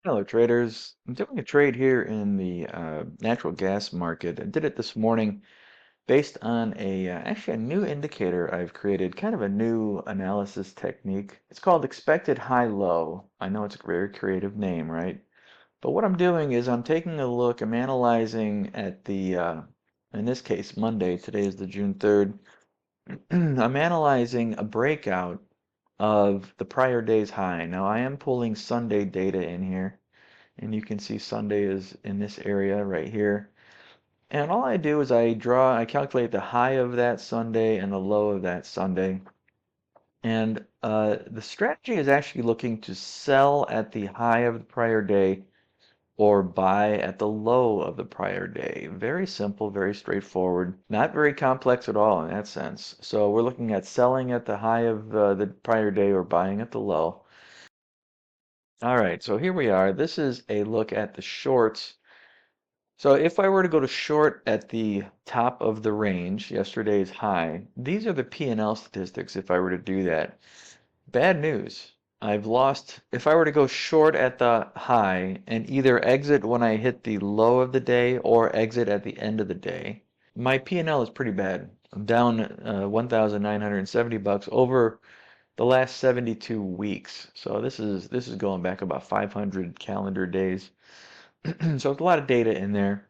Hello, traders. I'm doing a trade here in the natural gas market. I did it this morning based on actually a new indicator I've created, kind of a new analysis technique. It's called expected high-low. I know it's a very creative name, right? But what I'm doing is I'm taking a look, I'm analyzing at in this case, Monday. Today is the June 3rd. I'm analyzing a breakout of the prior day's high. Now, I am pulling Sunday data in here. And you can see Sunday is in this area right here. And all I do is I calculate the high of that Sunday and the low of that Sunday. And the strategy is actually looking to sell at the high of the prior day or buy at the low of the prior day. Very simple, very straightforward, not very complex at all in that sense. So we're looking at selling at the high of the prior day or buying at the low. All right, so here we are. This is a look at the shorts. So if I were to go to short at the top of the range, yesterday's high, these are the P&L statistics if I were to do that. Bad news. I've lost, if I were to go short at the high and either exit when I hit the low of the day or exit at the end of the day, my P&L is pretty bad. I'm down 1,970 bucks over the last 72 weeks. So this is going back about 500 calendar days. So it's a lot of data in there.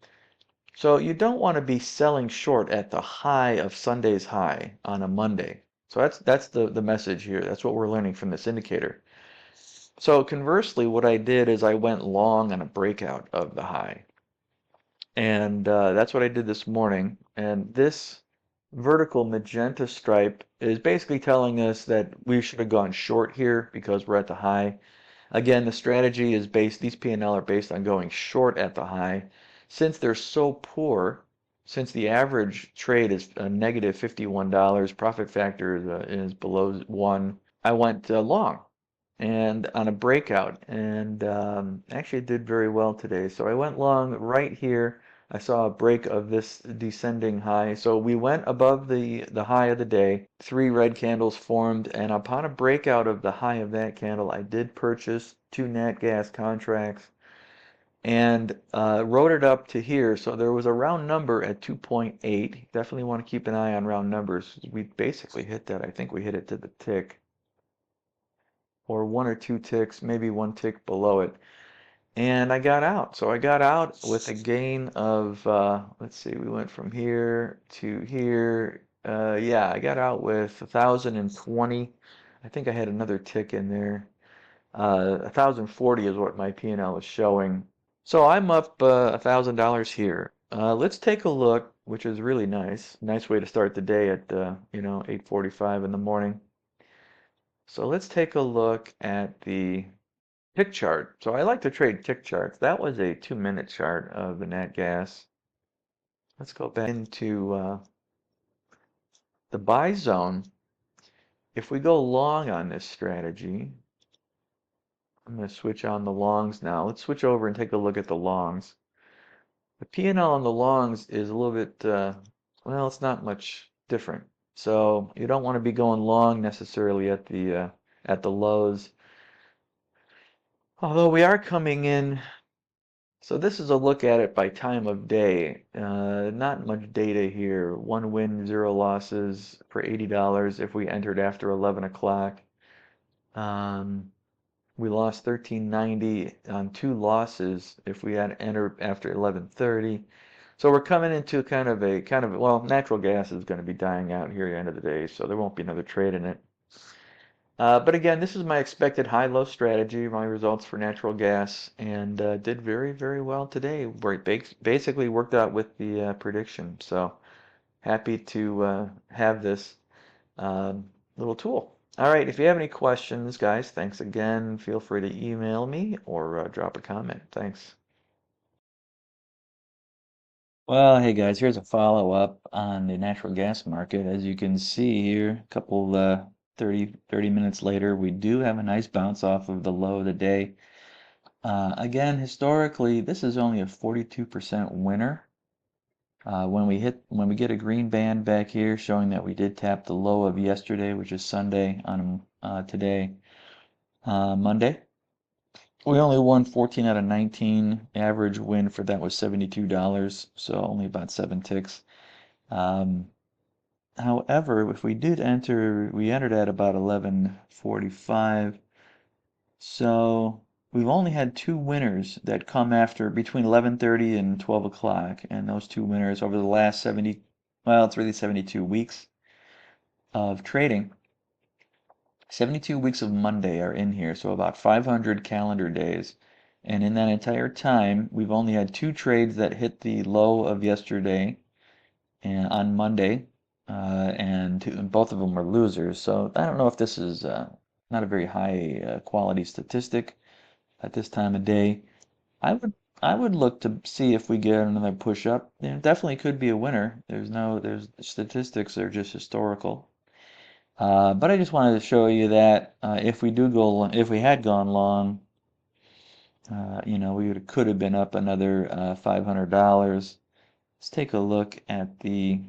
So you don't want to be selling short at the high of Sunday's high on a Monday. So that's the message here. That's what we're learning from this indicator. So conversely, what I did is I went long on a breakout of the high. And that's what I did this morning. And this vertical magenta stripe is basically telling us that we should have gone short here because we're at the high. Again, the strategy is based, these P&L are based on going short at the high. Since they're so poor, since the average trade is a negative $51, profit factor is below 1, I went long and on a breakout and actually did very well today. So I went long right here. I saw a break of this descending high. So we went above the high of the day. 3 red candles formed, and upon a breakout of the high of that candle, I did purchase 2 nat gas contracts and wrote it up to here. So there was a round number at 2.8. Definitely want to keep an eye on round numbers. We basically hit that. I think we hit it to the tick or 1 or 2 ticks, maybe 1 tick below it. And I got out. So I got out with a gain of, let's see, we went from here to here. Yeah, I got out with 1,020. I think I had another tick in there. 1,040 is what my P&L is showing. So I'm up $1,000 here. Let's take a look, which is really nice. Nice way to start the day at 8:45 in the morning. So let's take a look at the tick chart. So I like to trade tick charts. That was a 2-minute chart of the nat gas. Let's go back into the buy zone. If we go long on this strategy, I'm going to switch on the longs now. Let's switch over and take a look at the longs. The P&L on the longs is a little bit, well, it's not much different. So you don't want to be going long necessarily at the lows. Although we are coming in. So this is a look at it by time of day. Not much data here. 1 win, 0 losses for $80 if we entered after 11 o'clock. We lost 13.90 on 2 losses if we had entered after 11:30. So we're coming into well, natural gas is going to be dying out here at the end of the day, so there won't be another trade in it. But again, this is my expected high-low strategy, my results for natural gas, and did very, very well today. Where it basically worked out with the prediction. So happy to have this little tool. All right, if you have any questions, guys, thanks again. Feel free to email me or drop a comment. Thanks. Well, hey guys, here's a follow-up on the natural gas market. As you can see here, a couple 30 minutes later, we do have a nice bounce off of the low of the day. Again, historically, this is only a 42% winner. When we get a green band back here showing that we did tap the low of yesterday, which is Sunday on today, Monday. We only won 14 out of 19. Average win for that was $72, so only about 7 ticks. Um, However, if we did enter, we entered at about 11:45. So we've only had two winners that come after between 11:30 and 12 o'clock, and those two winners over the last 70, well, it's really 72 weeks of trading. 72 weeks of Monday are in here, so about 500 calendar days. And in that entire time, we've only had two trades that hit the low of yesterday and on Monday, and both of them were losers. So I don't know if this is not a very high quality statistic at this time of day. I would I would look to see if we get another push up. It definitely could be a winner. There's statistics that are just historical. But I just wanted to show you that if we do go, if we had gone long, we could have been up another $500. Let's take a look at this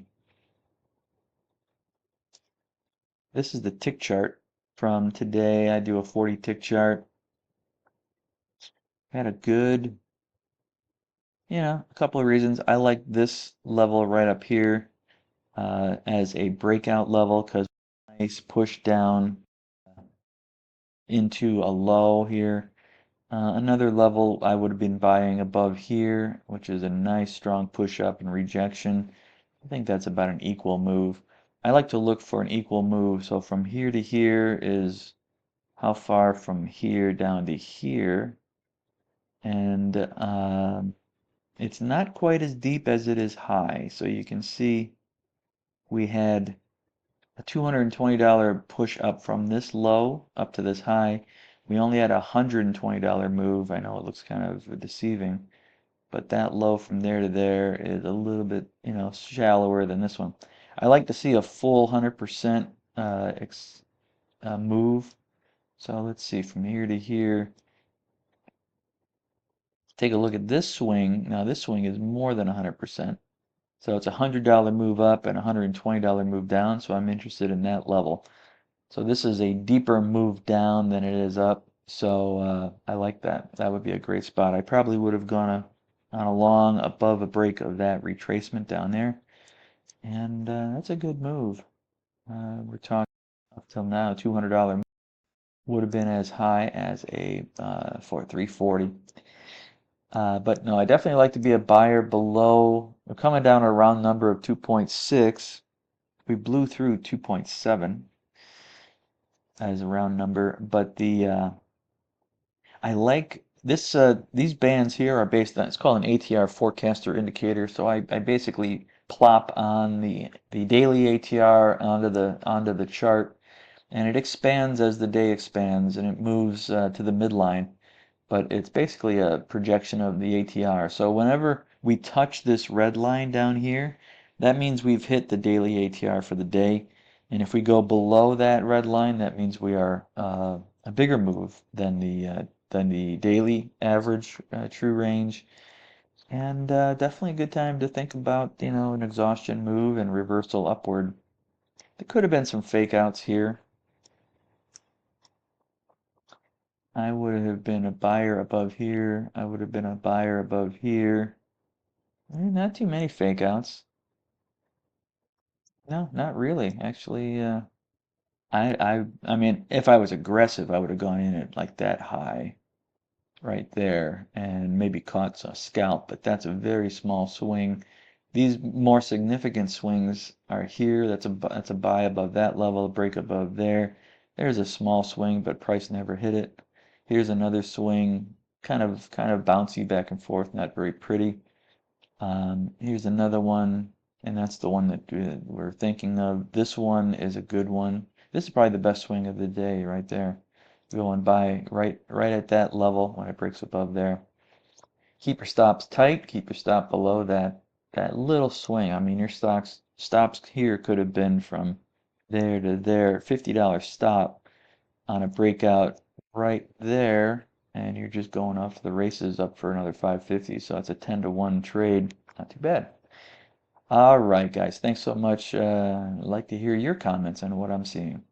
is the tick chart from today. I do a 40 tick chart. Had a good, a couple of reasons. I like this level right up here as a breakout level because nice push down into a low here. Another level I would have been buying above here, which is a nice strong push up and rejection. I think that's about an equal move. I like to look for an equal move. So from here to here is how far from here down to here. And it's not quite as deep as it is high. So you can see we had a $220 push up from this low up to this high. We only had a $120 move. I know it looks kind of deceiving, but that low from there to there is a little bit, shallower than this one. I like to see a full 100% move. So let's see, from here to here, take a look at this swing. Now this swing is more than 100%. So it's a $100 move up and a $120 move down. So I'm interested in that level. So this is a deeper move down than it is up. So I like that. That would be a great spot. I probably would have gone on a long above a break of that retracement down there. And that's a good move. We're talking up till now, $200 would have been as high as a for 340. But no, I definitely like to be a buyer below. We're coming down a round number of 2.6. We blew through 2.7 as a round number, but I like this. These bands here are based on, it's called an ATR forecaster indicator. So I basically plop on the daily ATR onto the chart, and it expands as the day expands, and it moves to the midline. But it's basically a projection of the ATR. So whenever we touch this red line down here, that means we've hit the daily ATR for the day. And if we go below that red line, that means we are a bigger move than the daily average true range. And definitely a good time to think about, an exhaustion move and reversal upward. There could have been some fake outs here. I would have been a buyer above here. I would have been a buyer above here. Not too many fake outs. No, not really. Actually, I mean, if I was aggressive, I would have gone in at like that high right there and maybe caught a scalp, but that's a very small swing. These more significant swings are here. That's a buy above that level, a break above there. There's a small swing, but price never hit it. Here's another swing, kind of bouncy back and forth, not very pretty. Here's another one, and that's the one that we're thinking of. This one is a good one. This is probably the best swing of the day right there. Going by right at that level when it breaks above there. Keep your stops tight. Keep your stop below that little swing. I mean, your stops here could have been from there to there. $50 stop on a breakout right there, and you're just going off the races up for another 550. So it's a 10-to-1 trade. Not too bad. All right, guys. Thanks so much. I'd like to hear your comments on what I'm seeing.